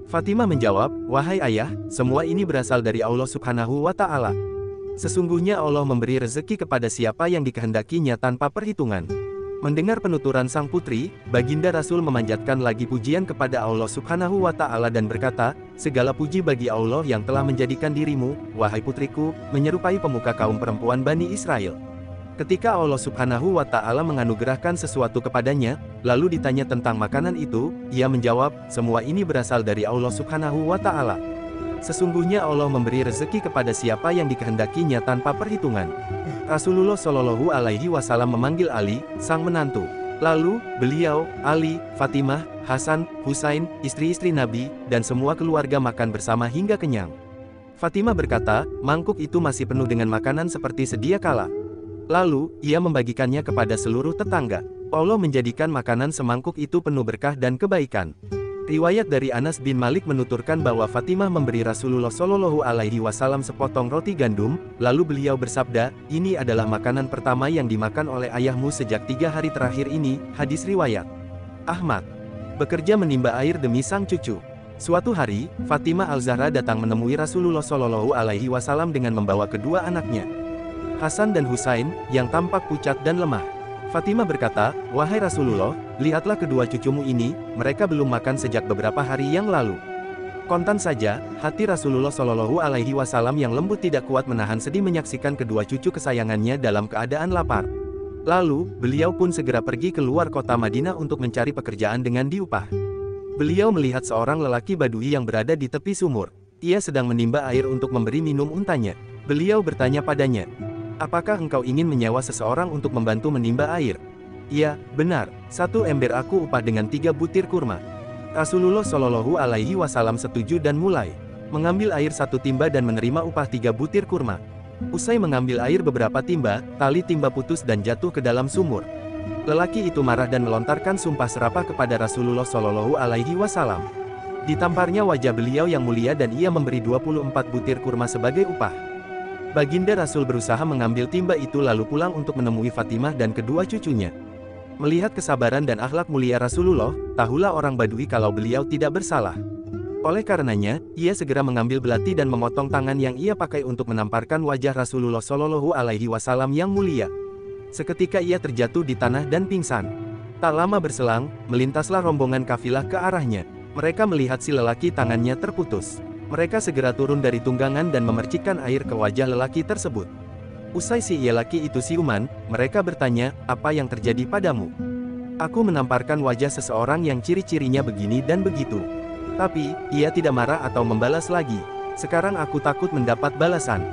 Fatimah menjawab, "Wahai ayah, semua ini berasal dari Allah Subhanahu wa Ta'ala. Sesungguhnya Allah memberi rezeki kepada siapa yang dikehendakinya tanpa perhitungan." Mendengar penuturan sang putri, Baginda Rasul memanjatkan lagi pujian kepada Allah Subhanahu wa Ta'ala dan berkata, "Segala puji bagi Allah yang telah menjadikan dirimu, wahai putriku, menyerupai pemuka kaum perempuan Bani Israel." Ketika Allah Subhanahu wa Ta'ala menganugerahkan sesuatu kepadanya, lalu ditanya tentang makanan itu, ia menjawab, "Semua ini berasal dari Allah Subhanahu wa Ta'ala. Sesungguhnya Allah memberi rezeki kepada siapa yang dikehendakinya tanpa perhitungan." Rasulullah Shallallahu Alaihi Wasallam memanggil Ali, sang menantu. Lalu, beliau, Ali, Fatimah, Hasan, Husain, istri-istri Nabi, dan semua keluarga makan bersama hingga kenyang. Fatimah berkata, mangkuk itu masih penuh dengan makanan seperti sedia kala. Lalu, ia membagikannya kepada seluruh tetangga. Allah menjadikan makanan semangkuk itu penuh berkah dan kebaikan. Riwayat dari Anas bin Malik menuturkan bahwa Fatimah memberi Rasulullah Shallallahu Alaihi Wasallam sepotong roti gandum, lalu beliau bersabda, "Ini adalah makanan pertama yang dimakan oleh ayahmu sejak 3 hari terakhir ini." Hadis riwayat Ahmad. Bekerja menimba air demi sang cucu. Suatu hari, Fatimah Al-Zahra datang menemui Rasulullah Shallallahu Alaihi Wasallam dengan membawa kedua anaknya, Hasan dan Husain, yang tampak pucat dan lemah. Fatimah berkata, "Wahai Rasulullah, lihatlah kedua cucumu ini, mereka belum makan sejak beberapa hari yang lalu." Kontan saja, hati Rasulullah Shallallahu Alaihi Wasallam yang lembut tidak kuat menahan sedih menyaksikan kedua cucu kesayangannya dalam keadaan lapar. Lalu, beliau pun segera pergi keluar kota Madinah untuk mencari pekerjaan dengan diupah. Beliau melihat seorang lelaki Badui yang berada di tepi sumur. Ia sedang menimba air untuk memberi minum untanya. Beliau bertanya padanya, "Apakah engkau ingin menyewa seseorang untuk membantu menimba air?" "Iya, benar, 1 ember aku upah dengan 3 butir kurma." Rasulullah Shallallahu Alaihi Wasallam setuju dan mulai mengambil air 1 timba dan menerima upah 3 butir kurma. Usai mengambil air beberapa timba, tali timba putus dan jatuh ke dalam sumur. Lelaki itu marah dan melontarkan sumpah serapah kepada Rasulullah Shallallahu Alaihi Wasallam. Ditamparnya wajah beliau yang mulia dan ia memberi 24 butir kurma sebagai upah. Baginda Rasul berusaha mengambil timba itu lalu pulang untuk menemui Fatimah dan kedua cucunya. Melihat kesabaran dan akhlak mulia Rasulullah, tahulah orang Badui kalau beliau tidak bersalah. Oleh karenanya, ia segera mengambil belati dan memotong tangan yang ia pakai untuk menamparkan wajah Rasulullah Shallallahu Alaihi Wasallam yang mulia. Seketika ia terjatuh di tanah dan pingsan. Tak lama berselang, melintaslah rombongan kafilah ke arahnya. Mereka melihat si lelaki tangannya terputus. Mereka segera turun dari tunggangan dan memercikkan air ke wajah lelaki tersebut. Usai si lelaki itu siuman, mereka bertanya, "Apa yang terjadi padamu?" "Aku menamparkan wajah seseorang yang ciri-cirinya begini dan begitu. Tapi, ia tidak marah atau membalas lagi. Sekarang aku takut mendapat balasan."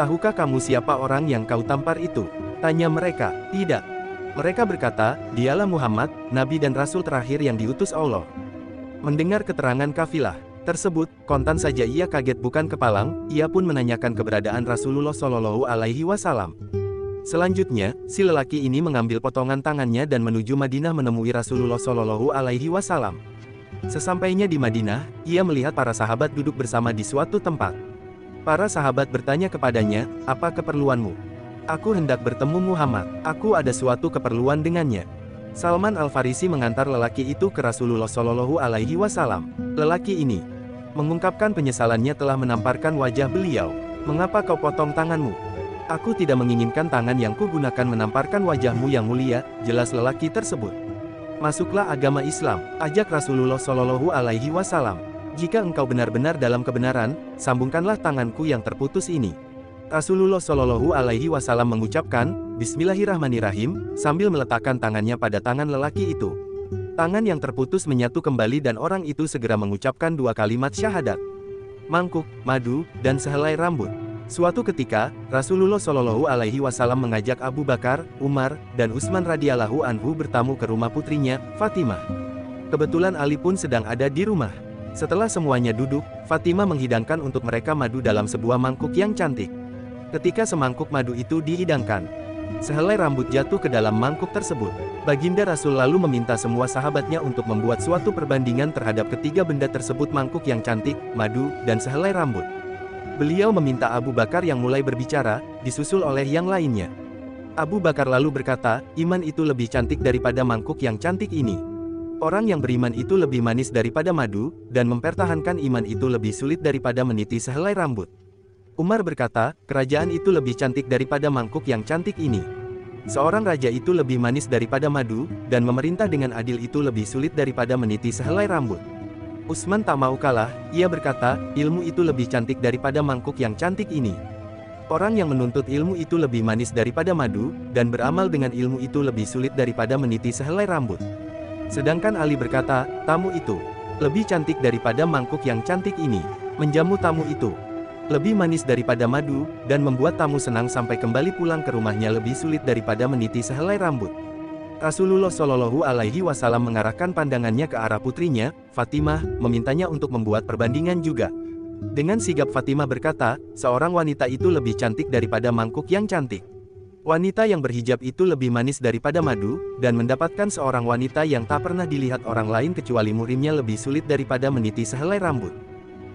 "Tahukah kamu siapa orang yang kau tampar itu?" tanya mereka. "Tidak." Mereka berkata, "Dialah Muhammad, Nabi dan Rasul terakhir yang diutus Allah." Mendengar keterangan kafilah tersebut, kontan saja ia kaget bukan kepalang, ia pun menanyakan keberadaan Rasulullah Shallallahu Alaihi Wasallam. Selanjutnya, si lelaki ini mengambil potongan tangannya dan menuju Madinah menemui Rasulullah Shallallahu Alaihi Wasallam. Sesampainya di Madinah, ia melihat para sahabat duduk bersama di suatu tempat. Para sahabat bertanya kepadanya, "Apa keperluanmu?" "Aku hendak bertemu Muhammad. Aku ada suatu keperluan dengannya." Salman Al-Farisi mengantar lelaki itu ke Rasulullah Shallallahu Alaihi Wasallam. Lelaki ini mengungkapkan penyesalannya telah menamparkan wajah beliau. "Mengapa kau potong tanganmu?" "Aku tidak menginginkan tangan yang kugunakan menamparkan wajahmu yang mulia," jelas lelaki tersebut. "Masuklah agama Islam," ajak Rasulullah Shallallahu Alaihi Wasallam. "Jika engkau benar-benar dalam kebenaran, sambungkanlah tanganku yang terputus ini." Rasulullah Shallallahu Alaihi Wasallam mengucapkan, "Bismillahirrahmanirrahim," sambil meletakkan tangannya pada tangan lelaki itu. Tangan yang terputus menyatu kembali dan orang itu segera mengucapkan 2 kalimat syahadat. Mangkuk, madu, dan sehelai rambut. Suatu ketika, Rasulullah Shallallahu Alaihi Wasallam mengajak Abu Bakar, Umar, dan Utsman radhiyallahu anhu bertamu ke rumah putrinya, Fatimah. Kebetulan Ali pun sedang ada di rumah. Setelah semuanya duduk, Fatimah menghidangkan untuk mereka madu dalam sebuah mangkuk yang cantik. Ketika semangkuk madu itu dihidangkan, sehelai rambut jatuh ke dalam mangkuk tersebut. Baginda Rasul lalu meminta semua sahabatnya untuk membuat suatu perbandingan terhadap ketiga benda tersebut, mangkuk yang cantik, madu, dan sehelai rambut. Beliau meminta Abu Bakar yang mulai berbicara, disusul oleh yang lainnya. Abu Bakar lalu berkata, "Iman itu lebih cantik daripada mangkuk yang cantik ini." Orang yang beriman itu lebih manis daripada madu, dan mempertahankan iman itu lebih sulit daripada meniti sehelai rambut. Umar berkata, kerajaan itu lebih cantik daripada mangkuk yang cantik ini. Seorang raja itu lebih manis daripada madu, dan memerintah dengan adil itu lebih sulit daripada meniti sehelai rambut. Utsman tak mau kalah, ia berkata, ilmu itu lebih cantik daripada mangkuk yang cantik ini. Orang yang menuntut ilmu itu lebih manis daripada madu, dan beramal dengan ilmu itu lebih sulit daripada meniti sehelai rambut. Sedangkan Ali berkata, tamu itu lebih cantik daripada mangkuk yang cantik ini. Menjamu tamu itu lebih manis daripada madu, dan membuat tamu senang sampai kembali pulang ke rumahnya lebih sulit daripada meniti sehelai rambut. Rasulullah Shallallahu Alaihi Wasallam mengarahkan pandangannya ke arah putrinya, Fatimah, memintanya untuk membuat perbandingan juga. Dengan sigap Fatimah berkata, seorang wanita itu lebih cantik daripada mangkuk yang cantik. Wanita yang berhijab itu lebih manis daripada madu, dan mendapatkan seorang wanita yang tak pernah dilihat orang lain kecuali murimnya lebih sulit daripada meniti sehelai rambut.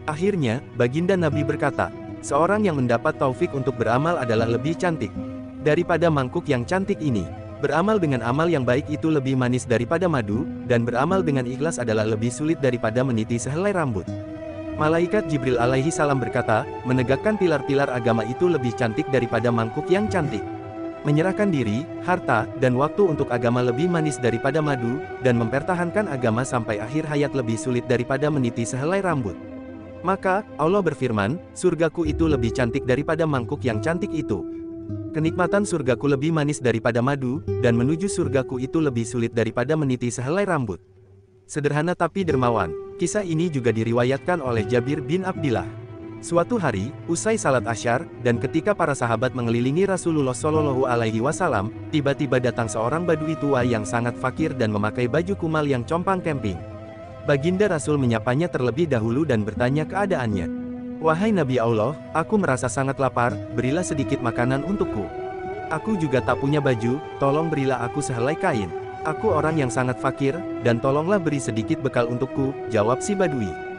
Akhirnya, baginda Nabi berkata, seorang yang mendapat taufik untuk beramal adalah lebih cantik daripada mangkuk yang cantik ini. Beramal dengan amal yang baik itu lebih manis daripada madu, dan beramal dengan ikhlas adalah lebih sulit daripada meniti sehelai rambut. Malaikat Jibril alaihi salam berkata, menegakkan pilar-pilar agama itu lebih cantik daripada mangkuk yang cantik. Menyerahkan diri, harta, dan waktu untuk agama lebih manis daripada madu, dan mempertahankan agama sampai akhir hayat lebih sulit daripada meniti sehelai rambut. Maka, Allah berfirman, surgaku itu lebih cantik daripada mangkuk yang cantik itu. Kenikmatan surgaku lebih manis daripada madu, dan menuju surgaku itu lebih sulit daripada meniti sehelai rambut. Sederhana tapi dermawan. Kisah ini juga diriwayatkan oleh Jabir bin Abdillah. Suatu hari, usai salat Asyar, dan ketika para sahabat mengelilingi Rasulullah Shallallahu Alaihi Wasallam, tiba-tiba datang seorang badui tua yang sangat fakir dan memakai baju kumal yang compang camping. Baginda Rasul menyapanya terlebih dahulu dan bertanya keadaannya. Wahai Nabi Allah, aku merasa sangat lapar, berilah sedikit makanan untukku. Aku juga tak punya baju, tolong berilah aku sehelai kain. Aku orang yang sangat fakir, dan tolonglah beri sedikit bekal untukku, jawab si badui.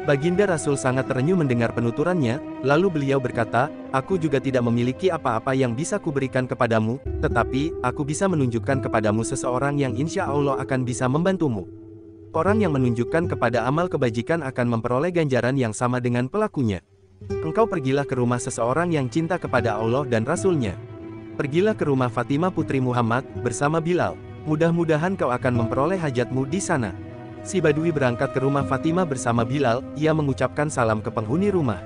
Baginda Rasul sangat terenyuh mendengar penuturannya, lalu beliau berkata, aku juga tidak memiliki apa-apa yang bisa kuberikan kepadamu, tetapi, aku bisa menunjukkan kepadamu seseorang yang insya Allah akan bisa membantumu. Orang yang menunjukkan kepada amal kebajikan akan memperoleh ganjaran yang sama dengan pelakunya. Engkau pergilah ke rumah seseorang yang cinta kepada Allah dan Rasul-Nya. Pergilah ke rumah Fatimah putri Muhammad, bersama Bilal. Mudah-mudahan kau akan memperoleh hajatmu di sana. Si badui berangkat ke rumah Fatimah bersama Bilal, ia mengucapkan salam ke penghuni rumah.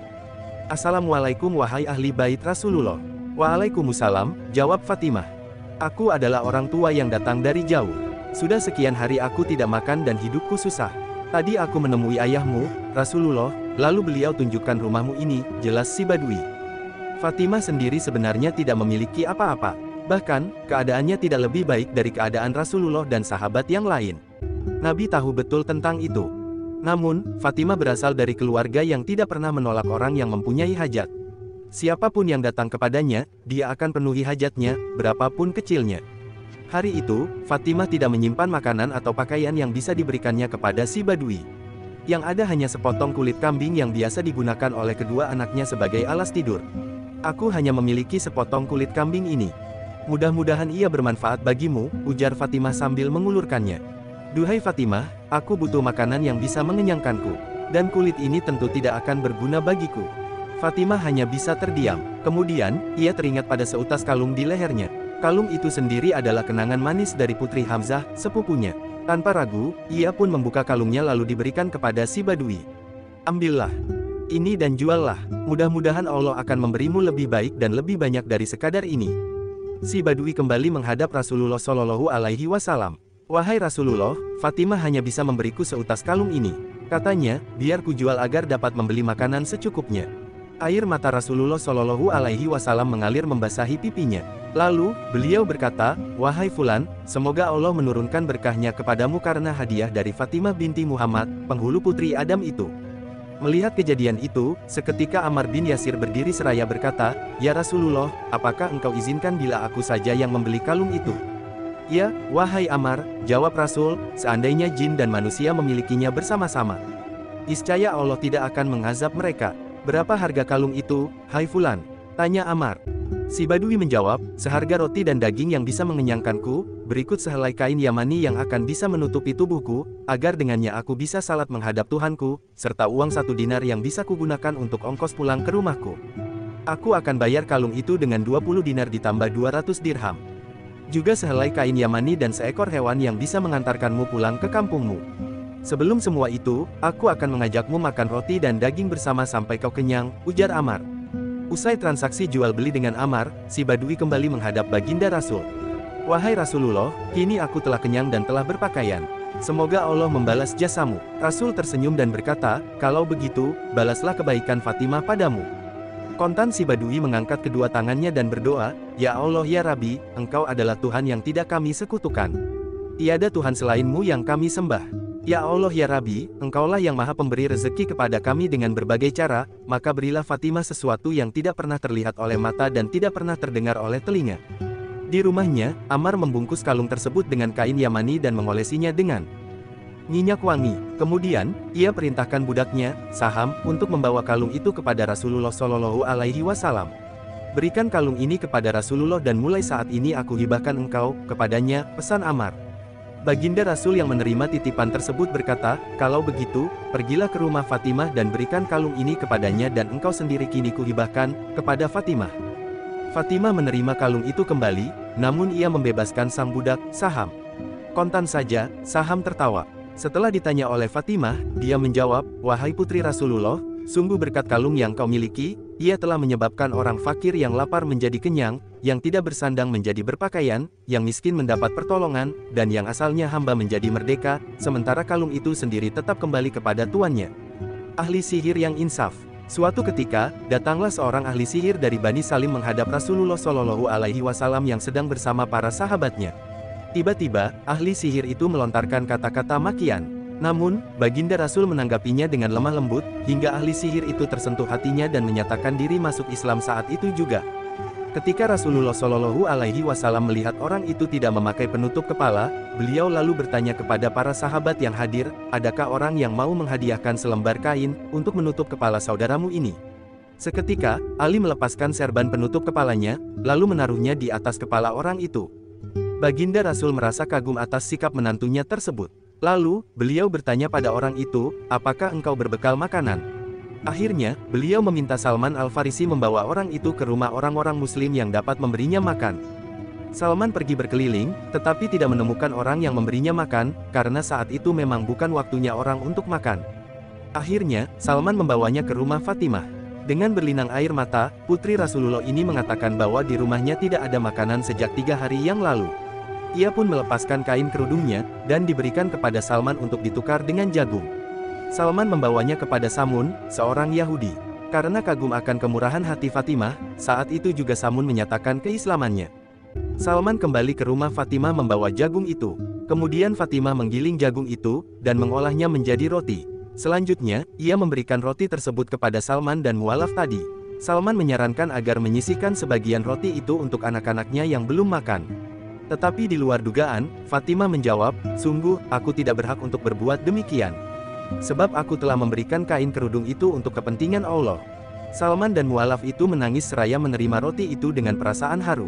Assalamualaikum wahai ahli bait Rasulullah. Waalaikumsalam, jawab Fatimah. Aku adalah orang tua yang datang dari jauh. Sudah sekian hari aku tidak makan dan hidupku susah. Tadi aku menemui ayahmu, Rasulullah, lalu beliau tunjukkan rumahmu ini, jelas si badui. Fatimah sendiri sebenarnya tidak memiliki apa-apa. Bahkan, keadaannya tidak lebih baik dari keadaan Rasulullah dan sahabat yang lain. Nabi tahu betul tentang itu. Namun, Fatimah berasal dari keluarga yang tidak pernah menolak orang yang mempunyai hajat. Siapapun yang datang kepadanya, dia akan penuhi hajatnya, berapapun kecilnya. Hari itu, Fatimah tidak menyimpan makanan atau pakaian yang bisa diberikannya kepada si badui. Yang ada hanya sepotong kulit kambing yang biasa digunakan oleh kedua anaknya sebagai alas tidur. Aku hanya memiliki sepotong kulit kambing ini. Mudah-mudahan ia bermanfaat bagimu, ujar Fatimah sambil mengulurkannya. Duhai Fatimah, aku butuh makanan yang bisa mengenyangkanku. Dan kulit ini tentu tidak akan berguna bagiku. Fatimah hanya bisa terdiam. Kemudian, ia teringat pada seutas kalung di lehernya. Kalung itu sendiri adalah kenangan manis dari putri Hamzah, sepupunya. Tanpa ragu, ia pun membuka kalungnya lalu diberikan kepada si badui. Ambillah ini dan juallah. Mudah-mudahan Allah akan memberimu lebih baik dan lebih banyak dari sekadar ini. Si badui kembali menghadap Rasulullah Shallallahu Alaihi Wasallam. Wahai Rasulullah, Fatimah hanya bisa memberiku seutas kalung ini. Katanya, biar ku jual agar dapat membeli makanan secukupnya. Air mata Rasulullah Shallallahu Alaihi Wasallam mengalir membasahi pipinya. Lalu, beliau berkata, wahai Fulan, semoga Allah menurunkan berkahnya kepadamu karena hadiah dari Fatimah binti Muhammad, penghulu putri Adam itu. Melihat kejadian itu, seketika Ammar bin Yasir berdiri seraya berkata, ya Rasulullah, apakah engkau izinkan bila aku saja yang membeli kalung itu? Ya, wahai Ammar, jawab Rasul, seandainya jin dan manusia memilikinya bersama-sama, niscaya Allah tidak akan mengazab mereka. Berapa harga kalung itu, hai Fulan? Tanya Ammar. Si Badui menjawab, seharga roti dan daging yang bisa mengenyangkanku, berikut sehelai kain Yamani yang akan bisa menutupi tubuhku, agar dengannya aku bisa salat menghadap Tuhanku, serta uang 1 dinar yang bisa kugunakan untuk ongkos pulang ke rumahku. Aku akan bayar kalung itu dengan 20 dinar ditambah 200 dirham. Juga sehelai kain Yamani dan seekor hewan yang bisa mengantarkanmu pulang ke kampungmu. Sebelum semua itu, aku akan mengajakmu makan roti dan daging bersama sampai kau kenyang, ujar Ammar. Usai transaksi jual beli dengan Ammar, si Badui kembali menghadap baginda Rasul. Wahai Rasulullah, kini aku telah kenyang dan telah berpakaian. Semoga Allah membalas jasamu. Rasul tersenyum dan berkata, kalau begitu, balaslah kebaikan Fatimah padamu. Kontan si Badui mengangkat kedua tangannya dan berdoa, Ya Allah ya Rabbi, Engkau adalah Tuhan yang tidak kami sekutukan. Tiada Tuhan selainmu yang kami sembah. Ya Allah ya Rabbi, Engkaulah yang maha pemberi rezeki kepada kami dengan berbagai cara, maka berilah Fatimah sesuatu yang tidak pernah terlihat oleh mata dan tidak pernah terdengar oleh telinga. Di rumahnya, Ammar membungkus kalung tersebut dengan kain Yamani dan mengolesinya dengan minyak wangi. Kemudian, ia perintahkan budaknya, Saham, untuk membawa kalung itu kepada Rasulullah Shallallahu Alaihi Wasallam. Berikan kalung ini kepada Rasulullah dan mulai saat ini aku hibahkan engkau kepadanya, pesan Ammar. Baginda Rasul yang menerima titipan tersebut berkata, kalau begitu, pergilah ke rumah Fatimah dan berikan kalung ini kepadanya dan engkau sendiri kini kuhibahkan kepada Fatimah. Fatimah menerima kalung itu kembali, namun ia membebaskan sang budak, Saham. Kontan saja, Saham tertawa. Setelah ditanya oleh Fatimah, dia menjawab, wahai putri Rasulullah, sungguh berkat kalung yang kau miliki, ia telah menyebabkan orang fakir yang lapar menjadi kenyang, yang tidak bersandang menjadi berpakaian, yang miskin mendapat pertolongan, dan yang asalnya hamba menjadi merdeka, sementara kalung itu sendiri tetap kembali kepada tuannya. Ahli sihir yang insaf. Suatu ketika, datanglah seorang ahli sihir dari Bani Salim menghadap Rasulullah Shallallahu Alaihi Wasallam yang sedang bersama para sahabatnya. Tiba-tiba, ahli sihir itu melontarkan kata-kata makian. Namun, baginda Rasul menanggapinya dengan lemah lembut, hingga ahli sihir itu tersentuh hatinya dan menyatakan diri masuk Islam saat itu juga. Ketika Rasulullah Shallallahu Alaihi Wasallam melihat orang itu tidak memakai penutup kepala, beliau lalu bertanya kepada para sahabat yang hadir, adakah orang yang mau menghadiahkan selembar kain, untuk menutup kepala saudaramu ini? Seketika, Ali melepaskan serban penutup kepalanya, lalu menaruhnya di atas kepala orang itu. Baginda Rasul merasa kagum atas sikap menantunya tersebut. Lalu, beliau bertanya pada orang itu, apakah engkau berbekal makanan? Akhirnya, beliau meminta Salman Al-Farisi membawa orang itu ke rumah orang-orang muslim yang dapat memberinya makan. Salman pergi berkeliling, tetapi tidak menemukan orang yang memberinya makan, karena saat itu memang bukan waktunya orang untuk makan. Akhirnya, Salman membawanya ke rumah Fatimah. Dengan berlinang air mata, putri Rasulullah ini mengatakan bahwa di rumahnya tidak ada makanan sejak 3 hari yang lalu. Ia pun melepaskan kain kerudungnya, dan diberikan kepada Salman untuk ditukar dengan jagung. Salman membawanya kepada Samun, seorang Yahudi. Karena kagum akan kemurahan hati Fatimah, saat itu juga Samun menyatakan keislamannya. Salman kembali ke rumah Fatimah membawa jagung itu. Kemudian Fatimah menggiling jagung itu, dan mengolahnya menjadi roti. Selanjutnya, ia memberikan roti tersebut kepada Salman dan mualaf tadi. Salman menyarankan agar menyisihkan sebagian roti itu untuk anak-anaknya yang belum makan. Tetapi di luar dugaan, Fatimah menjawab, sungguh, aku tidak berhak untuk berbuat demikian. Sebab aku telah memberikan kain kerudung itu untuk kepentingan Allah. Salman dan mualaf itu menangis seraya menerima roti itu dengan perasaan haru.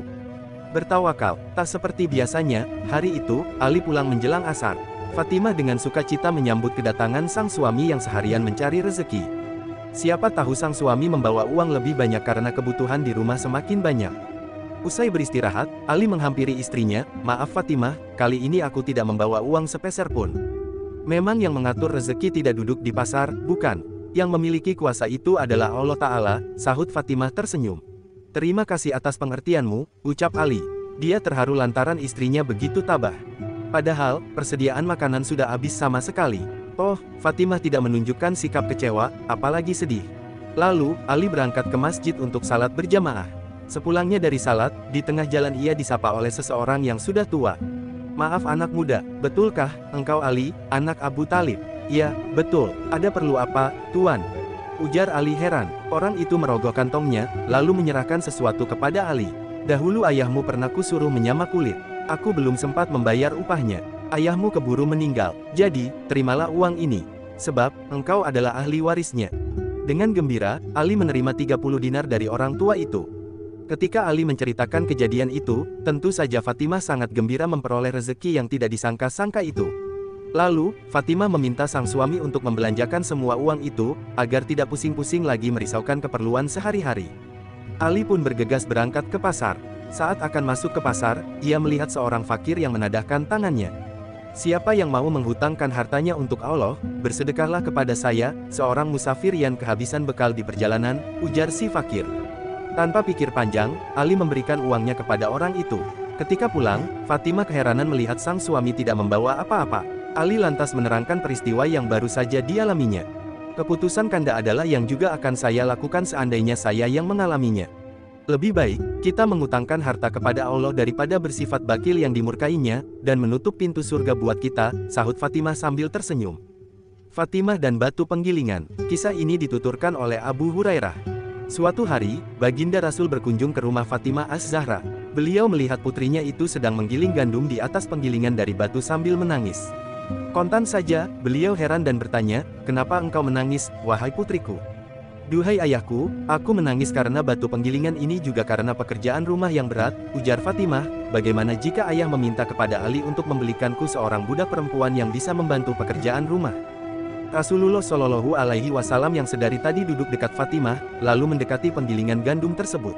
Bertawakal, tak seperti biasanya, hari itu, Ali pulang menjelang asar. Fatimah dengan sukacita menyambut kedatangan sang suami yang seharian mencari rezeki. Siapa tahu sang suami membawa uang lebih banyak karena kebutuhan di rumah semakin banyak. Usai beristirahat, Ali menghampiri istrinya, maaf Fatimah, kali ini aku tidak membawa uang sepeser pun. Memang yang mengatur rezeki tidak duduk di pasar, bukan. Yang memiliki kuasa itu adalah Allah Ta'ala, sahut Fatimah tersenyum. Terima kasih atas pengertianmu, ucap Ali. Dia terharu lantaran istrinya begitu tabah. Padahal, persediaan makanan sudah habis sama sekali. Toh, Fatimah tidak menunjukkan sikap kecewa, apalagi sedih. Lalu, Ali berangkat ke masjid untuk salat berjamaah. Sepulangnya dari salat, di tengah jalan ia disapa oleh seseorang yang sudah tua. Maaf anak muda, betulkah, engkau Ali, anak Abu Talib? Iya, betul, ada perlu apa, Tuan? Ujar Ali heran. Orang itu merogoh kantongnya, lalu menyerahkan sesuatu kepada Ali. Dahulu ayahmu pernah kusuruh menyamak kulit. Aku belum sempat membayar upahnya. Ayahmu keburu meninggal, jadi, terimalah uang ini. Sebab, engkau adalah ahli warisnya. Dengan gembira, Ali menerima 30 dinar dari orang tua itu. Ketika Ali menceritakan kejadian itu, tentu saja Fatimah sangat gembira memperoleh rezeki yang tidak disangka-sangka itu. Lalu, Fatimah meminta sang suami untuk membelanjakan semua uang itu, agar tidak pusing-pusing lagi merisaukan keperluan sehari-hari. Ali pun bergegas berangkat ke pasar. Saat akan masuk ke pasar, ia melihat seorang fakir yang menadahkan tangannya. "Siapa yang mau menghutangkan hartanya untuk Allah, bersedekahlah kepada saya, seorang musafir yang kehabisan bekal di perjalanan," ujar si fakir. Tanpa pikir panjang, Ali memberikan uangnya kepada orang itu. Ketika pulang, Fatimah keheranan melihat sang suami tidak membawa apa-apa. Ali lantas menerangkan peristiwa yang baru saja dialaminya. "Keputusan Kanda adalah yang juga akan saya lakukan seandainya saya yang mengalaminya. Lebih baik, kita mengutangkan harta kepada Allah daripada bersifat bakil yang dimurkainya, dan menutup pintu surga buat kita," sahut Fatimah sambil tersenyum. Fatimah dan batu penggilingan. Kisah ini dituturkan oleh Abu Hurairah. Suatu hari, Baginda Rasul berkunjung ke rumah Fatimah Az-Zahra. Beliau melihat putrinya itu sedang menggiling gandum di atas penggilingan dari batu sambil menangis. Kontan saja, beliau heran dan bertanya, "Kenapa engkau menangis, wahai putriku?" "Duhai ayahku, aku menangis karena batu penggilingan ini juga karena pekerjaan rumah yang berat," ujar Fatimah. "Bagaimana jika ayah meminta kepada Ali untuk membelikanku seorang budak perempuan yang bisa membantu pekerjaan rumah?" Rasulullah Shallallahu Alaihi Wasallam yang sedari tadi duduk dekat Fatimah, lalu mendekati penggilingan gandum tersebut.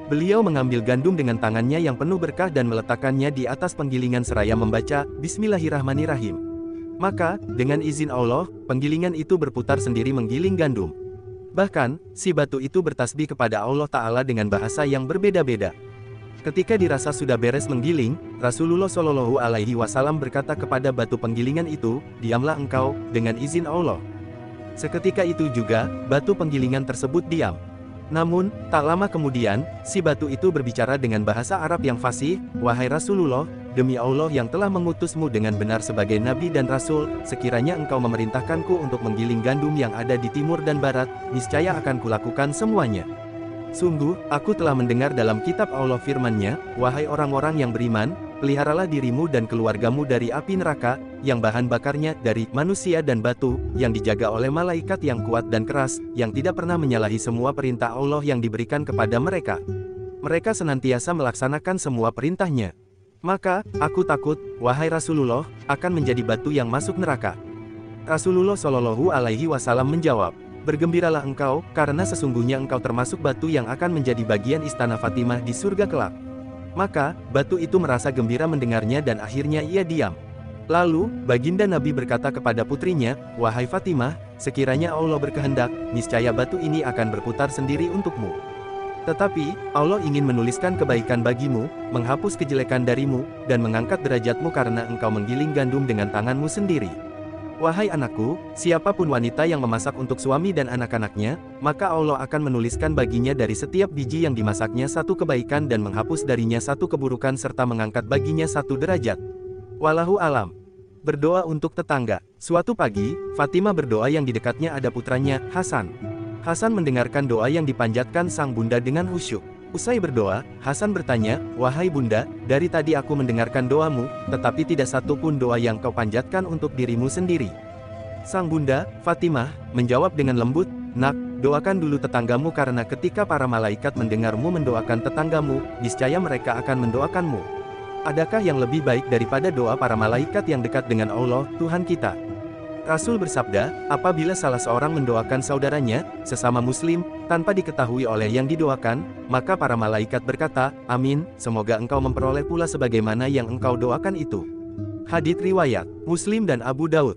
Beliau mengambil gandum dengan tangannya yang penuh berkah dan meletakkannya di atas penggilingan seraya membaca, "Bismillahirrahmanirrahim." Maka, dengan izin Allah, penggilingan itu berputar sendiri menggiling gandum. Bahkan, si batu itu bertasbih kepada Allah Ta'ala dengan bahasa yang berbeda-beda. Ketika dirasa sudah beres menggiling, Rasulullah Shallallahu Alaihi Wasallam berkata kepada batu penggilingan itu, "Diamlah engkau, dengan izin Allah." Seketika itu juga, batu penggilingan tersebut diam. Namun, tak lama kemudian, si batu itu berbicara dengan bahasa Arab yang fasih, "Wahai Rasulullah, demi Allah yang telah mengutusmu dengan benar sebagai Nabi dan Rasul, sekiranya engkau memerintahkanku untuk menggiling gandum yang ada di timur dan barat, niscaya akan kulakukan semuanya. Sungguh, aku telah mendengar dalam kitab Allah firman-Nya, wahai orang-orang yang beriman, peliharalah dirimu dan keluargamu dari api neraka, yang bahan bakarnya dari manusia dan batu, yang dijaga oleh malaikat yang kuat dan keras, yang tidak pernah menyalahi semua perintah Allah yang diberikan kepada mereka. Mereka senantiasa melaksanakan semua perintah-Nya. Maka, aku takut, wahai Rasulullah, akan menjadi batu yang masuk neraka." Rasulullah Shallallahu Alaihi Wasallam menjawab, "Bergembiralah engkau, karena sesungguhnya engkau termasuk batu yang akan menjadi bagian istana Fatimah di surga kelak." Maka, batu itu merasa gembira mendengarnya dan akhirnya ia diam. Lalu, Baginda Nabi berkata kepada putrinya, "Wahai Fatimah, sekiranya Allah berkehendak, niscaya batu ini akan berputar sendiri untukmu. Tetapi, Allah ingin menuliskan kebaikan bagimu, menghapus kejelekan darimu, dan mengangkat derajatmu karena engkau menggiling gandum dengan tanganmu sendiri. Wahai anakku, siapapun wanita yang memasak untuk suami dan anak-anaknya, maka Allah akan menuliskan baginya dari setiap biji yang dimasaknya satu kebaikan dan menghapus darinya satu keburukan serta mengangkat baginya satu derajat. Wallahu alam." Berdoa untuk tetangga. Suatu pagi, Fatimah berdoa yang di dekatnya ada putranya, Hasan. Hasan mendengarkan doa yang dipanjatkan sang bunda dengan khusyuk. Usai berdoa, Hasan bertanya, "Wahai bunda, dari tadi aku mendengarkan doamu, tetapi tidak satu pun doa yang kau panjatkan untuk dirimu sendiri." Sang bunda, Fatimah, menjawab dengan lembut, "Nak, doakan dulu tetanggamu karena ketika para malaikat mendengarmu mendoakan tetanggamu, niscaya mereka akan mendoakanmu. Adakah yang lebih baik daripada doa para malaikat yang dekat dengan Allah, Tuhan kita?" Rasul bersabda, apabila salah seorang mendoakan saudaranya, sesama muslim, tanpa diketahui oleh yang didoakan, maka para malaikat berkata, "Amin, semoga engkau memperoleh pula sebagaimana yang engkau doakan itu." Hadits riwayat Muslim dan Abu Daud.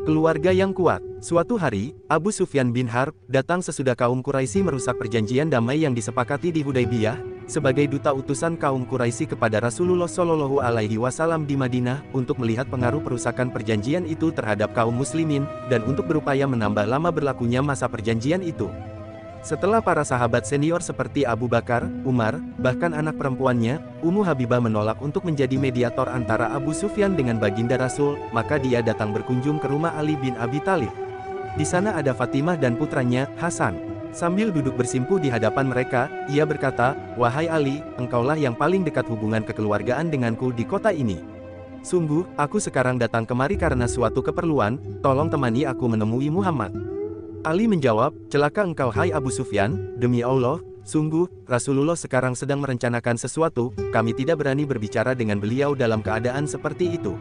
Keluarga yang kuat. Suatu hari, Abu Sufyan bin Harb datang sesudah kaum Quraisy merusak perjanjian damai yang disepakati di Hudaybiyah, sebagai duta utusan kaum Quraisy kepada Rasulullah Shallallahu Alaihi Wasallam di Madinah, untuk melihat pengaruh perusakan perjanjian itu terhadap kaum muslimin, dan untuk berupaya menambah lama berlakunya masa perjanjian itu. Setelah para sahabat senior seperti Abu Bakar, Umar, bahkan anak perempuannya, Ummu Habibah menolak untuk menjadi mediator antara Abu Sufyan dengan Baginda Rasul, maka dia datang berkunjung ke rumah Ali bin Abi Thalib. Di sana ada Fatimah dan putranya, Hasan. Sambil duduk bersimpuh di hadapan mereka, ia berkata, "Wahai Ali, engkaulah yang paling dekat hubungan kekeluargaan denganku di kota ini. Sungguh, aku sekarang datang kemari karena suatu keperluan, tolong temani aku menemui Muhammad." Ali menjawab, "Celaka engkau hai Abu Sufyan, demi Allah, Sungguh, Rasulullah sekarang sedang merencanakan sesuatu, kami tidak berani berbicara dengan beliau dalam keadaan seperti itu.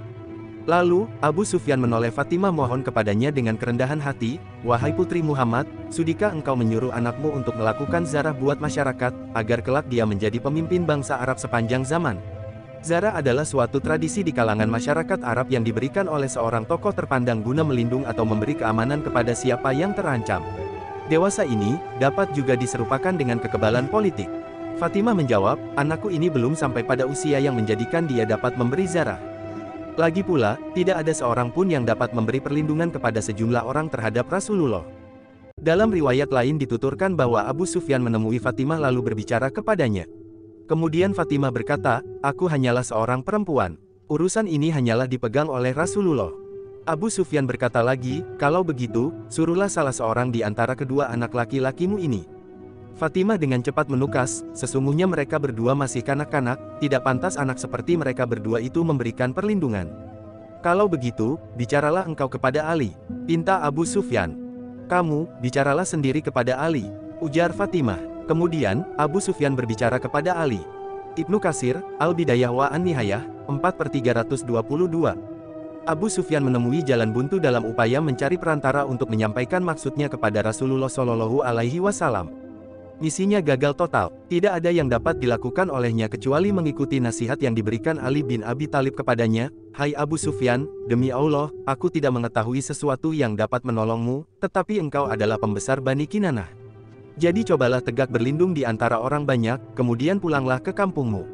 Lalu, Abu Sufyan menoleh Fatimah mohon kepadanya dengan kerendahan hati, "Wahai putri Muhammad, sudikah engkau menyuruh anakmu untuk melakukan zarah buat masyarakat, agar kelak dia menjadi pemimpin bangsa Arab sepanjang zaman?" Zarah adalah suatu tradisi di kalangan masyarakat Arab yang diberikan oleh seorang tokoh terpandang guna melindung atau memberi keamanan kepada siapa yang terancam. Dewasa ini, dapat juga diserupakan dengan kekebalan politik. Fatimah menjawab, "Anakku ini belum sampai pada usia yang menjadikan dia dapat memberi zarah. Lagi pula, tidak ada seorang pun yang dapat memberi perlindungan kepada sejumlah orang terhadap Rasulullah." Dalam riwayat lain dituturkan bahwa Abu Sufyan menemui Fatimah lalu berbicara kepadanya. Kemudian Fatimah berkata, "Aku hanyalah seorang perempuan. Urusan ini hanyalah dipegang oleh Rasulullah." Abu Sufyan berkata lagi, "Kalau begitu, suruhlah salah seorang di antara kedua anak laki-lakimu ini." Fatimah dengan cepat menukas, "Sesungguhnya mereka berdua masih kanak-kanak, tidak pantas anak seperti mereka berdua itu memberikan perlindungan." "Kalau begitu, bicaralah engkau kepada Ali," pinta Abu Sufyan. "Kamu, bicaralah sendiri kepada Ali," ujar Fatimah. Kemudian, Abu Sufyan berbicara kepada Ali. Ibnu Katsir, Al-Bidayah wa An-Nihayah, 4/322. Abu Sufyan menemui jalan buntu dalam upaya mencari perantara untuk menyampaikan maksudnya kepada Rasulullah Shallallahu Alaihi Wasallam. Misinya gagal total, tidak ada yang dapat dilakukan olehnya kecuali mengikuti nasihat yang diberikan Ali bin Abi Thalib kepadanya, "Hai Abu Sufyan, demi Allah, aku tidak mengetahui sesuatu yang dapat menolongmu, tetapi engkau adalah pembesar Bani Kinanah. Jadi cobalah tegak berlindung di antara orang banyak, kemudian pulanglah ke kampungmu.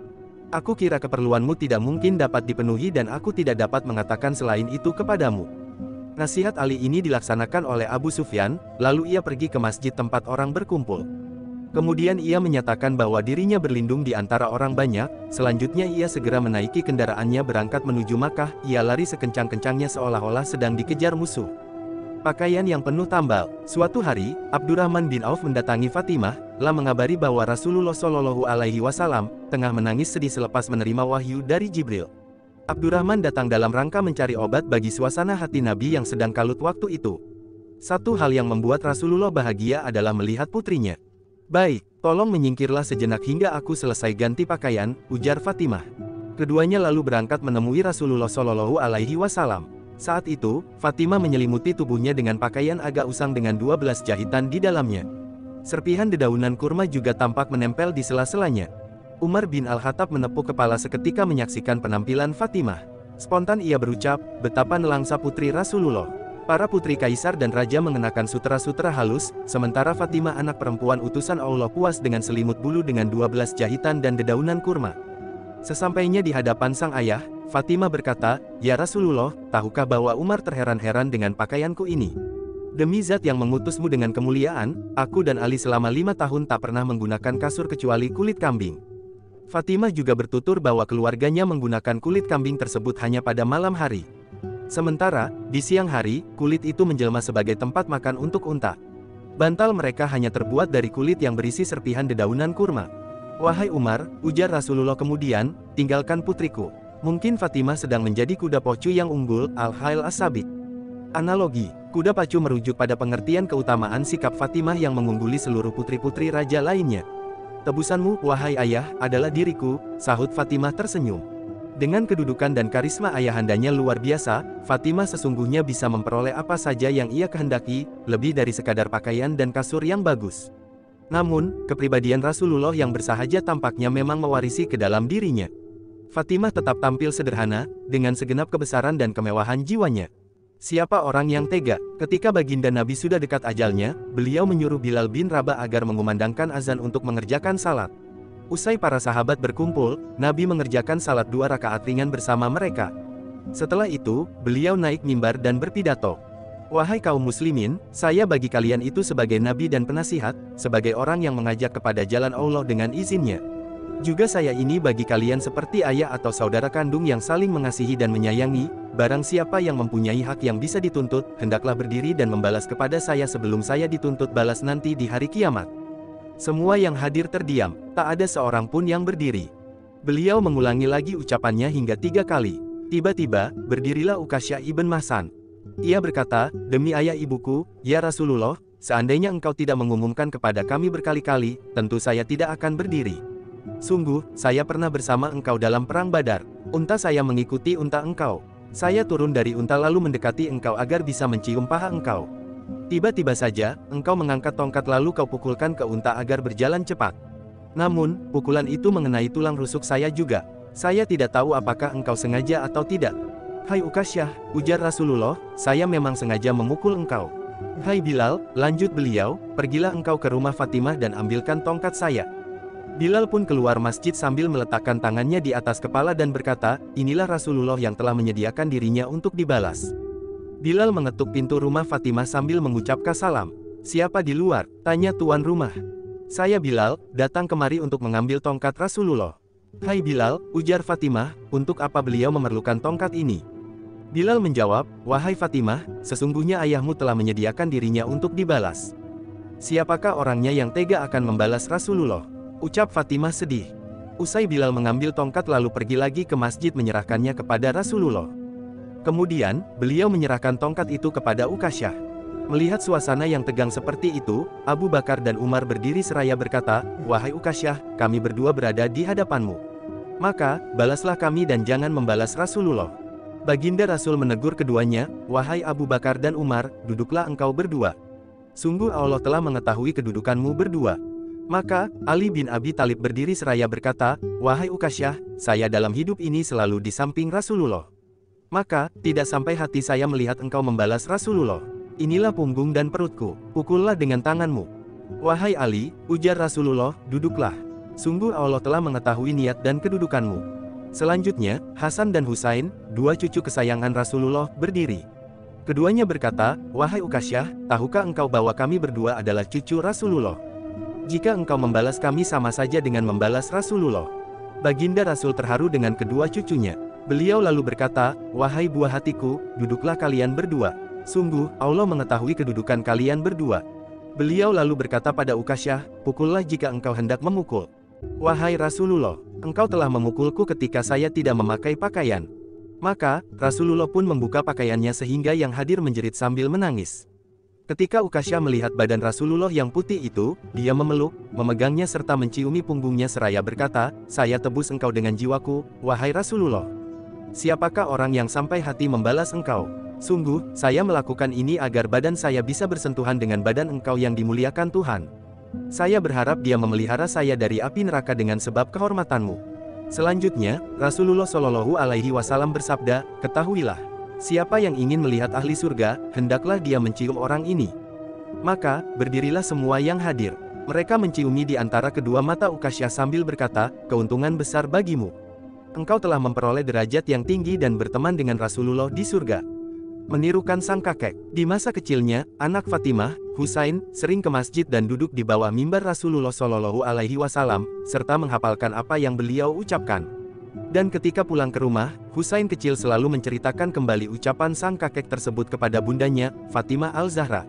Aku kira keperluanmu tidak mungkin dapat dipenuhi dan aku tidak dapat mengatakan selain itu kepadamu." Nasihat Ali ini dilaksanakan oleh Abu Sufyan, lalu ia pergi ke masjid tempat orang berkumpul. Kemudian ia menyatakan bahwa dirinya berlindung di antara orang banyak, selanjutnya ia segera menaiki kendaraannya berangkat menuju Makkah, ia lari sekencang-kencangnya seolah-olah sedang dikejar musuh. Pakaian yang penuh tambal. Suatu hari, Abdurrahman bin Auf mendatangi Fatimah, lalu mengabari bahwa Rasulullah Shallallahu Alaihi Wasallam tengah menangis sedih selepas menerima wahyu dari Jibril. Abdurrahman datang dalam rangka mencari obat bagi suasana hati Nabi yang sedang kalut waktu itu. Satu hal yang membuat Rasulullah bahagia adalah melihat putrinya. "Baik, tolong menyingkirlah sejenak hingga aku selesai ganti pakaian," ujar Fatimah. Keduanya lalu berangkat menemui Rasulullah Shallallahu Alaihi Wasallam. Saat itu, Fatimah menyelimuti tubuhnya dengan pakaian agak usang dengan 12 jahitan di dalamnya. Serpihan dedaunan kurma juga tampak menempel di sela-selanya. Umar bin Al-Khattab menepuk kepala seketika menyaksikan penampilan Fatimah. Spontan ia berucap, "Betapa nelangsa putri Rasulullah." Para putri kaisar dan raja mengenakan sutra-sutra halus, sementara Fatimah anak perempuan utusan Allah puas dengan selimut bulu dengan 12 jahitan dan dedaunan kurma. Sesampainya di hadapan sang ayah, Fatimah berkata, "Ya Rasulullah, tahukah bahwa Umar terheran-heran dengan pakaianku ini? Demi zat yang mengutusmu dengan kemuliaan, aku dan Ali selama 5 tahun tak pernah menggunakan kasur kecuali kulit kambing." Fatimah juga bertutur bahwa keluarganya menggunakan kulit kambing tersebut hanya pada malam hari. Sementara, di siang hari, kulit itu menjelma sebagai tempat makan untuk unta. Bantal mereka hanya terbuat dari kulit yang berisi serpihan dedaunan kurma. "Wahai Umar," ujar Rasulullah kemudian, "tinggalkan putriku. Mungkin Fatimah sedang menjadi kuda pacu yang unggul, al-Hail as-Sabit." Analogi, kuda pacu merujuk pada pengertian keutamaan sikap Fatimah yang mengungguli seluruh putri-putri raja lainnya. "Tebusanmu, wahai ayah, adalah diriku," sahut Fatimah tersenyum. Dengan kedudukan dan karisma ayahandanya luar biasa, Fatimah sesungguhnya bisa memperoleh apa saja yang ia kehendaki, lebih dari sekadar pakaian dan kasur yang bagus. Namun, kepribadian Rasulullah yang bersahaja tampaknya memang mewarisi ke dalam dirinya. Fatimah tetap tampil sederhana, dengan segenap kebesaran dan kemewahan jiwanya. Siapa orang yang tega? Ketika baginda Nabi sudah dekat ajalnya, beliau menyuruh Bilal bin Rabah agar mengumandangkan azan untuk mengerjakan salat. Usai para sahabat berkumpul, Nabi mengerjakan salat 2 rakaat ringan bersama mereka. Setelah itu, beliau naik mimbar dan berpidato. "Wahai kaum muslimin, saya bagi kalian itu sebagai nabi dan penasihat, sebagai orang yang mengajak kepada jalan Allah dengan izinnya. Juga saya ini bagi kalian seperti ayah atau saudara kandung yang saling mengasihi dan menyayangi. Barang siapa yang mempunyai hak yang bisa dituntut, hendaklah berdiri dan membalas kepada saya sebelum saya dituntut balas nanti di hari kiamat." Semua yang hadir terdiam, tak ada seorang pun yang berdiri. Beliau mengulangi lagi ucapannya hingga 3 kali. Tiba-tiba, berdirilah Ukasyah ibn Mahsan. Ia berkata, "Demi ayah ibuku, ya Rasulullah, seandainya engkau tidak mengumumkan kepada kami berkali-kali, tentu saya tidak akan berdiri. Sungguh, saya pernah bersama engkau dalam perang Badar. Unta saya mengikuti unta engkau. Saya turun dari unta lalu mendekati engkau agar bisa mencium paha engkau. Tiba-tiba saja, engkau mengangkat tongkat lalu kau pukulkan ke unta agar berjalan cepat. Namun, pukulan itu mengenai tulang rusuk saya juga. Saya tidak tahu apakah engkau sengaja atau tidak. Hai Ukasyah, ujar Rasulullah, saya memang sengaja memukul engkau. Hai Bilal, lanjut beliau, pergilah engkau ke rumah Fatimah dan ambilkan tongkat saya. Bilal pun keluar masjid sambil meletakkan tangannya di atas kepala dan berkata, inilah Rasulullah yang telah menyediakan dirinya untuk dibalas. Bilal mengetuk pintu rumah Fatimah sambil mengucapkan salam. Siapa di luar? Tanya tuan rumah. Saya Bilal, datang kemari untuk mengambil tongkat Rasulullah. Hai Bilal, ujar Fatimah, untuk apa beliau memerlukan tongkat ini? Bilal menjawab, wahai Fatimah, sesungguhnya ayahmu telah menyediakan dirinya untuk dibalas. Siapakah orangnya yang tega akan membalas Rasulullah? Ucap Fatimah sedih. Usai Bilal mengambil tongkat lalu pergi lagi ke masjid menyerahkannya kepada Rasulullah. Kemudian, beliau menyerahkan tongkat itu kepada Ukasyah. Melihat suasana yang tegang seperti itu, Abu Bakar dan Umar berdiri seraya berkata, wahai Ukasyah, kami berdua berada di hadapanmu. Maka, balaslah kami dan jangan membalas Rasulullah. Baginda Rasul menegur keduanya, wahai Abu Bakar dan Umar, duduklah engkau berdua. Sungguh Allah telah mengetahui kedudukanmu berdua. Maka, Ali bin Abi Thalib berdiri seraya berkata, wahai Ukasyah, saya dalam hidup ini selalu di samping Rasulullah. Maka, tidak sampai hati saya melihat engkau membalas Rasulullah. Inilah punggung dan perutku, pukullah dengan tanganmu. Wahai Ali, ujar Rasulullah, duduklah. Sungguh Allah telah mengetahui niat dan kedudukanmu. Selanjutnya, Hasan dan Husain, dua cucu kesayangan Rasulullah, berdiri. Keduanya berkata, wahai Ukasyah, tahukah engkau bahwa kami berdua adalah cucu Rasulullah? Jika engkau membalas kami sama saja dengan membalas Rasulullah. Baginda Rasul terharu dengan kedua cucunya. Beliau lalu berkata, wahai buah hatiku, duduklah kalian berdua. Sungguh, Allah mengetahui kedudukan kalian berdua. Beliau lalu berkata pada Ukasyah, pukullah jika engkau hendak memukul. Wahai Rasulullah, engkau telah memukulku ketika saya tidak memakai pakaian. Maka, Rasulullah pun membuka pakaiannya sehingga yang hadir menjerit sambil menangis. Ketika Ukasyah melihat badan Rasulullah yang putih itu, dia memeluk, memegangnya serta menciumi punggungnya seraya berkata, saya tebus engkau dengan jiwaku, wahai Rasulullah. Siapakah orang yang sampai hati membalas engkau? Sungguh, saya melakukan ini agar badan saya bisa bersentuhan dengan badan engkau yang dimuliakan Tuhan. Saya berharap dia memelihara saya dari api neraka dengan sebab kehormatanmu. Selanjutnya, Rasulullah Shallallahu Alaihi Wasallam bersabda, ketahuilah, siapa yang ingin melihat ahli surga, hendaklah dia mencium orang ini. Maka, berdirilah semua yang hadir. Mereka menciumi di antara kedua mata Ukasyah sambil berkata, keuntungan besar bagimu. Engkau telah memperoleh derajat yang tinggi dan berteman dengan Rasulullah di surga. Menirukan sang kakek. Di masa kecilnya, anak Fatimah, Husain, sering ke masjid dan duduk di bawah mimbar Rasulullah Shallallahu Alaihi Wasallam, serta menghafalkan apa yang beliau ucapkan. Dan ketika pulang ke rumah, Husain kecil selalu menceritakan kembali ucapan sang kakek tersebut kepada bundanya, Fatimah Al-Zahra.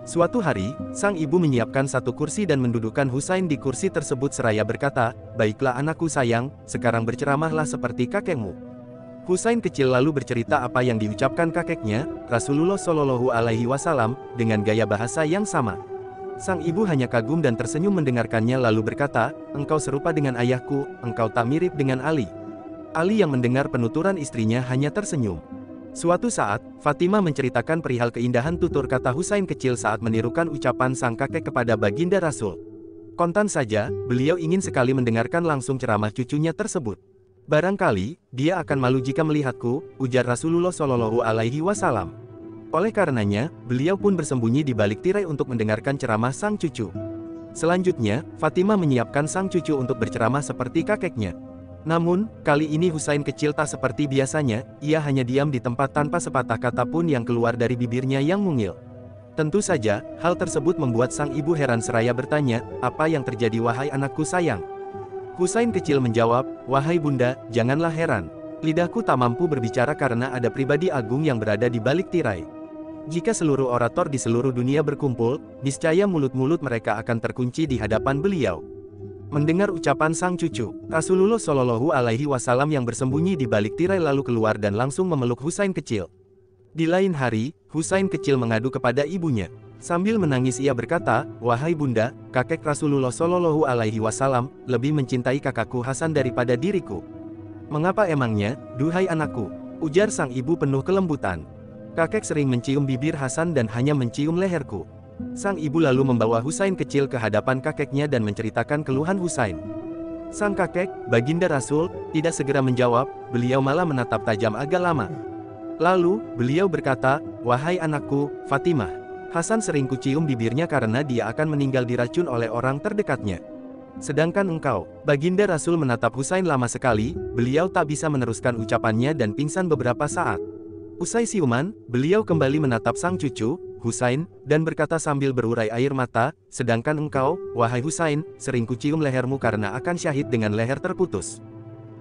Suatu hari, sang ibu menyiapkan satu kursi dan mendudukkan Husain di kursi tersebut seraya berkata, baiklah anakku sayang, sekarang berceramahlah seperti kakekmu. Husain kecil lalu bercerita apa yang diucapkan kakeknya, Rasulullah Shallallahu Alaihi Wasallam, dengan gaya bahasa yang sama. Sang ibu hanya kagum dan tersenyum mendengarkannya lalu berkata, engkau serupa dengan ayahku, engkau tak mirip dengan Ali. Ali yang mendengar penuturan istrinya hanya tersenyum. Suatu saat, Fatimah menceritakan perihal keindahan tutur kata Husain kecil saat menirukan ucapan sang kakek kepada baginda Rasul. Kontan saja, beliau ingin sekali mendengarkan langsung ceramah cucunya tersebut. Barangkali, dia akan malu jika melihatku, ujar Rasulullah Shallallahu Alaihi Wasallam. Oleh karenanya, beliau pun bersembunyi di balik tirai untuk mendengarkan ceramah sang cucu. Selanjutnya, Fatimah menyiapkan sang cucu untuk berceramah seperti kakeknya. Namun, kali ini Husain kecil tak seperti biasanya, ia hanya diam di tempat tanpa sepatah kata pun yang keluar dari bibirnya yang mungil. Tentu saja, hal tersebut membuat sang ibu heran seraya bertanya, apa yang terjadi wahai anakku sayang? Husain kecil menjawab, wahai bunda, janganlah heran. Lidahku tak mampu berbicara karena ada pribadi agung yang berada di balik tirai. Jika seluruh orator di seluruh dunia berkumpul, niscaya mulut-mulut mereka akan terkunci di hadapan beliau. Mendengar ucapan sang cucu, Rasulullah Shallallahu Alaihi Wasallam yang bersembunyi di balik tirai lalu keluar dan langsung memeluk Husain kecil. Di lain hari, Husain kecil mengadu kepada ibunya. Sambil menangis ia berkata, "Wahai bunda, kakek Rasulullah Shallallahu Alaihi Wasallam lebih mencintai kakakku Hasan daripada diriku." "Mengapa emangnya, duhai anakku?" ujar sang ibu penuh kelembutan. "Kakek sering mencium bibir Hasan dan hanya mencium leherku." Sang ibu lalu membawa Husain kecil ke hadapan kakeknya dan menceritakan keluhan Husain. Sang kakek, baginda Rasul, tidak segera menjawab, beliau malah menatap tajam agak lama. Lalu, beliau berkata, "Wahai anakku, Fatimah, Hasan sering kucium bibirnya karena dia akan meninggal diracun oleh orang terdekatnya. Sedangkan engkau." Baginda Rasul menatap Husain lama sekali, beliau tak bisa meneruskan ucapannya dan pingsan beberapa saat. Usai siuman, beliau kembali menatap sang cucu, Husain, dan berkata sambil berurai air mata, "Sedangkan engkau, wahai Husain, sering kucium lehermu karena akan syahid dengan leher terputus."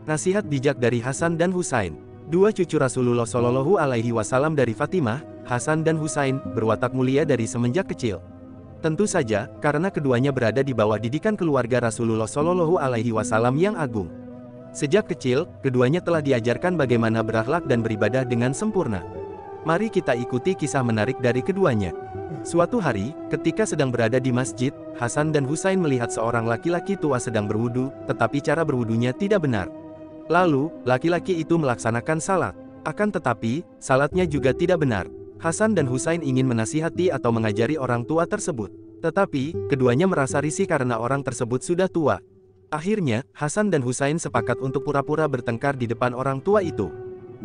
Nasihat bijak dari Hasan dan Husain. Dua cucu Rasulullah Shallallahu Alaihi Wasallam dari Fatimah, Hasan dan Husain, berwatak mulia dari semenjak kecil. Tentu saja, karena keduanya berada di bawah didikan keluarga Rasulullah Shallallahu Alaihi Wasallam yang agung. Sejak kecil, keduanya telah diajarkan bagaimana berakhlak dan beribadah dengan sempurna. Mari kita ikuti kisah menarik dari keduanya. Suatu hari, ketika sedang berada di masjid, Hasan dan Husain melihat seorang laki-laki tua sedang berwudu, tetapi cara berwudunya tidak benar. Lalu, laki-laki itu melaksanakan salat. Akan tetapi, salatnya juga tidak benar. Hasan dan Husain ingin menasihati atau mengajari orang tua tersebut. Tetapi, keduanya merasa risih karena orang tersebut sudah tua. Akhirnya, Hasan dan Husain sepakat untuk pura-pura bertengkar di depan orang tua itu.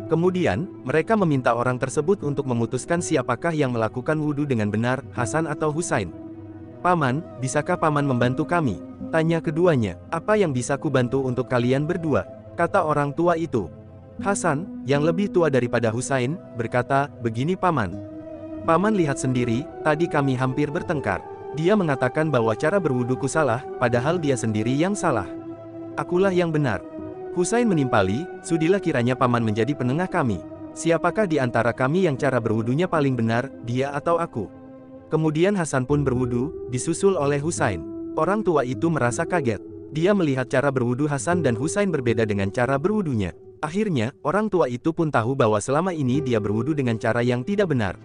Kemudian, mereka meminta orang tersebut untuk memutuskan siapakah yang melakukan wudhu dengan benar, Hasan atau Husain. "Paman, bisakah paman membantu kami?" tanya keduanya. "Apa yang bisa kubantu untuk kalian berdua?" kata orang tua itu. Hasan, yang lebih tua daripada Husain, berkata, "Begini paman. Paman lihat sendiri, tadi kami hampir bertengkar. Dia mengatakan bahwa cara berwuduku salah, padahal dia sendiri yang salah. Akulah yang benar." Husain menimpali, "Sudilah kiranya paman menjadi penengah kami. Siapakah di antara kami yang cara berwudunya paling benar, dia atau aku?" Kemudian Hasan pun berwudu, disusul oleh Husain. Orang tua itu merasa kaget. Dia melihat cara berwudu Hasan dan Husain berbeda dengan cara berwudunya. Akhirnya, orang tua itu pun tahu bahwa selama ini dia berwudu dengan cara yang tidak benar.